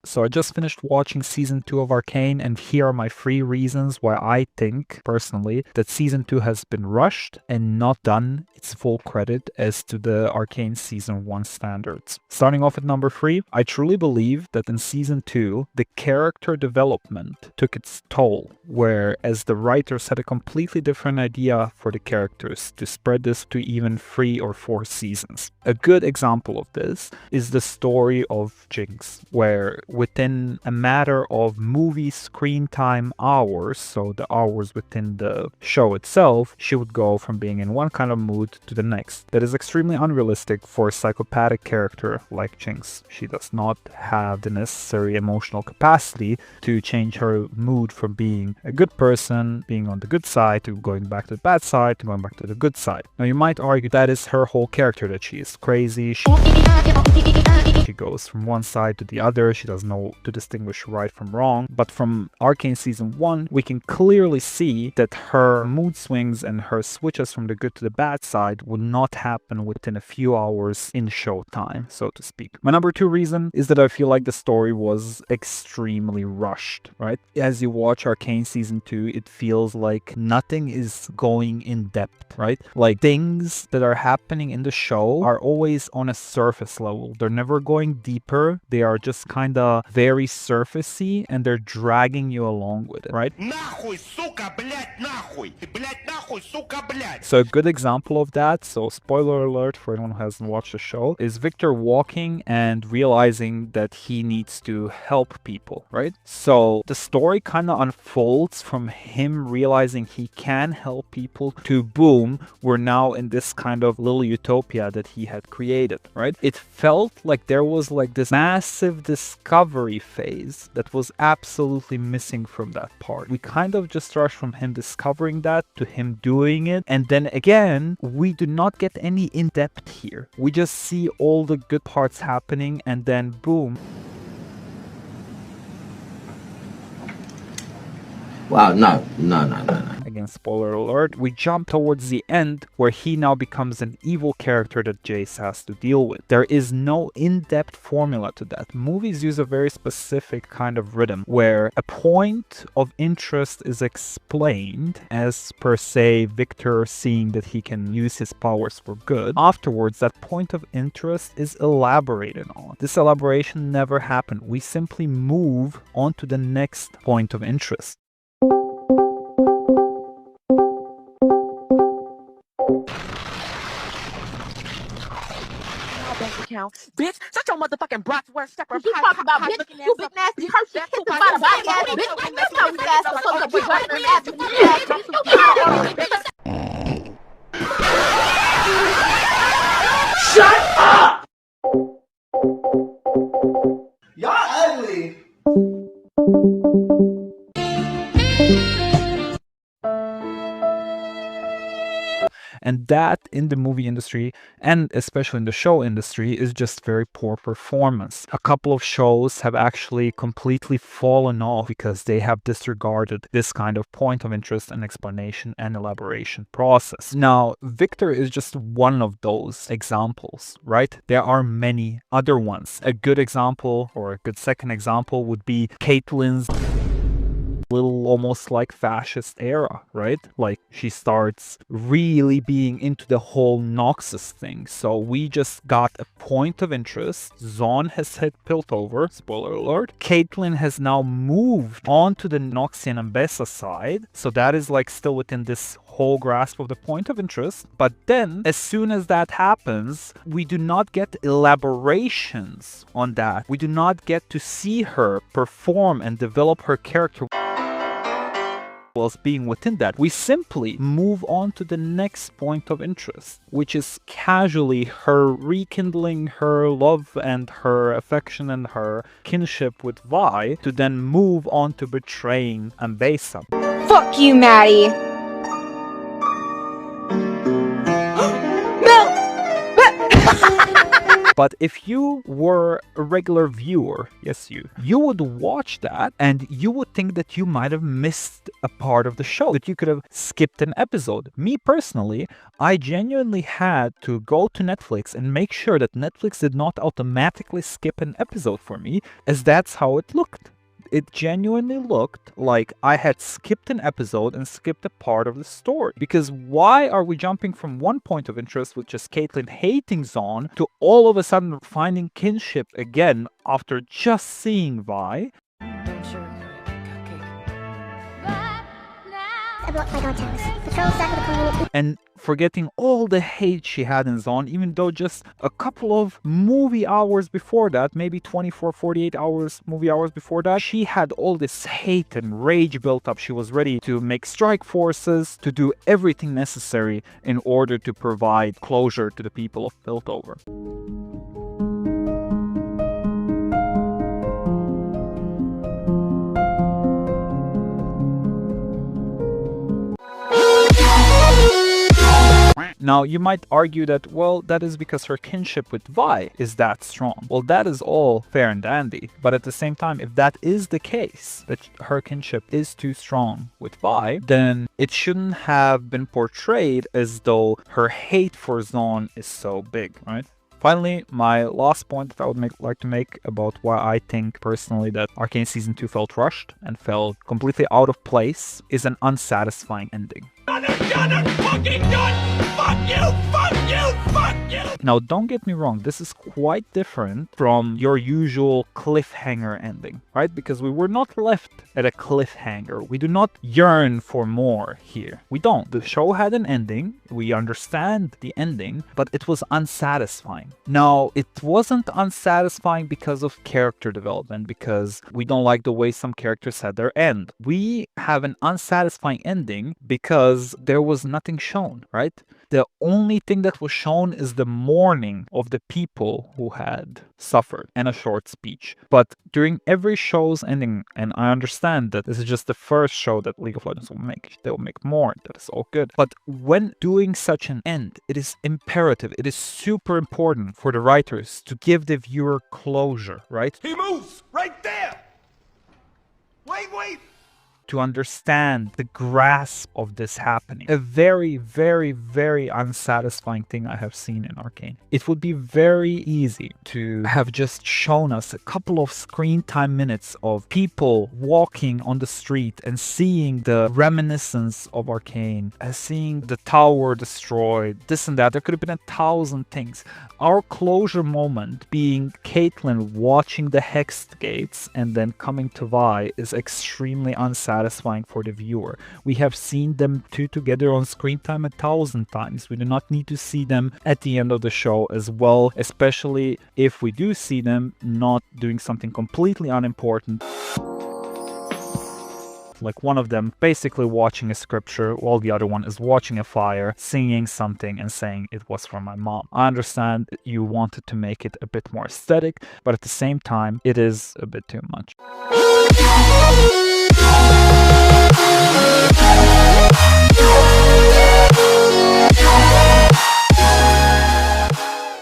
So I just finished watching season 2 of Arcane, and here are my 3 reasons why I think, personally, that season 2 has been rushed and not done its full credit as to the Arcane season 1 standards. Starting off at number 3, I truly believe that in season 2, the character development took its toll, whereas the writers had a completely different idea for the characters to spread this to even 3 or 4 seasons. A good example of this is the story of Jinx, where within a matter of movie screen time hours, so the hours within the show itself, she would go from being in one kind of mood to the next. That is extremely unrealistic for a psychopathic character like Jinx. She does not have the necessary emotional capacity to change her mood from being a good person, being on the good side, to going back to the bad side, to going back to the good side. Now you might argue that is her whole character, that she is crazy, she goes from one side to the other, she doesn't know to distinguish right from wrong. But from Arcane season 1, we can clearly see that her mood swings and her switches from the good to the bad side would not happen within a few hours in show time, so to speak. My number 2 reason is that I feel like the story was extremely rushed, right? As you watch Arcane season 2, it feels like nothing is going in depth, right? Like things that are happening in the show are always on a surface level. They're never going deeper. They are just kind of very surfacey, and they're dragging you along with it, right? So a good example of that, so spoiler alert for anyone who hasn't watched the show, is Victor walking and realizing that he needs to help people, right? So the story kind of unfolds from him realizing he can help people to boom, we're now in this kind of little utopia that he had created, right? It felt like there was like this massive discovery phase that was absolutely missing from that part. We kind of just rushed from him discovering that to him doing it, and then again, we do not get any in-depth here. We just see all the good parts happening, and then boom. Wow, no. Again, spoiler alert, we jump towards the end where he now becomes an evil character that Jace has to deal with. There is no in-depth formula to that. Movies use a very specific kind of rhythm where a point of interest is explained as per se Victor seeing that he can use his powers for good. Afterwards, that point of interest is elaborated on. This elaboration never happened. We simply move on to the next point of interest. Account. Bitch, shut your motherfucking bratwurst stepper. You talk about bitch, you big nasty Hershey, kiss the bottom body ass bitch. That's how we ass the fuck up, you buttering ass bitch. Shut up! Y'all ugly. And that in the movie industry, and especially in the show industry, is just very poor performance. A couple of shows have actually completely fallen off because they have disregarded this kind of point of interest and explanation and elaboration process. Now, Victor is just one of those examples, right? There are many other ones. A good example, or a good second example, would be Caitlyn's little almost like fascist era, right? Like she starts really being into the whole Noxus thing. So we just got a point of interest. Zon has had Piltover, spoiler alert. Caitlyn has now moved on to the Noxian and Bessa side. So that is like still within this whole grasp of the point of interest. But then as soon as that happens, we do not get elaborations on that. We do not get to see her perform and develop her character whilst being within that. We simply move on to the next point of interest, which is casually her rekindling her love and her affection and her kinship with Vi, to then move on to betraying Ambessa. Fuck you, Maddie. But if you were a regular viewer, yes you would watch that and you would think that you might have missed a part of the show, that you could have skipped an episode. Me personally, I genuinely had to go to Netflix and make sure that Netflix did not automatically skip an episode for me, as that's how it looked. It genuinely looked like I had skipped an episode and skipped a part of the story. Because why are we jumping from one point of interest, which is Caitlyn hating Zon, to all of a sudden finding kinship again after just seeing Vi? And forgetting all the hate she had in Zon, even though just a couple of movie hours before that, maybe 24, 48 hours, movie hours before that, she had all this hate and rage built up. She was ready to make strike forces, to do everything necessary in order to provide closure to the people of Piltover. Now, you might argue that, well, that is because her kinship with Vi is that strong. Well, that is all fair and dandy. But at the same time, if that is the case, that her kinship is too strong with Vi, then it shouldn't have been portrayed as though her hate for Zon is so big, right? Finally, my last point that I would like to make about why I think personally that Arcane Season 2 felt rushed and felt completely out of place is an unsatisfying ending. Now, don't get me wrong, this is quite different from your usual cliffhanger ending, right? Because we were not left at a cliffhanger. We do not yearn for more here. We don't. The show had an ending. We understand the ending, but it was unsatisfying. Now, it wasn't unsatisfying because of character development, because we don't like the way some characters had their end. We have an unsatisfying ending because there was nothing shown, right? The only thing that was shown is the mourning of the people who had suffered and a short speech. But during every show's ending, and I understand that this is just the first show that League of Legends will make, they will make more, that is all good. But when doing such an end, it is imperative, it is super important for the writers to give the viewer closure, right? He moves right there. Wait. To understand the grasp of this happening. A very, very, very unsatisfying thing I have seen in Arcane. It would be very easy to have just shown us a couple of screen time minutes of people walking on the street and seeing the reminiscence of Arcane, seeing the tower destroyed, this and that. There could have been 1,000 things. Our closure moment being Caitlyn watching the Hexed Gates and then coming to Vi is extremely unsatisfying for the viewer. We have seen them two together on screen time 1,000 times. We do not need to see them at the end of the show as well, especially if we do see them not doing something completely unimportant. Like one of them basically watching a scripture while the other one is watching a fire, singing something and saying it was from my mom. I understand you wanted to make it a bit more aesthetic, but at the same time, it is a bit too much.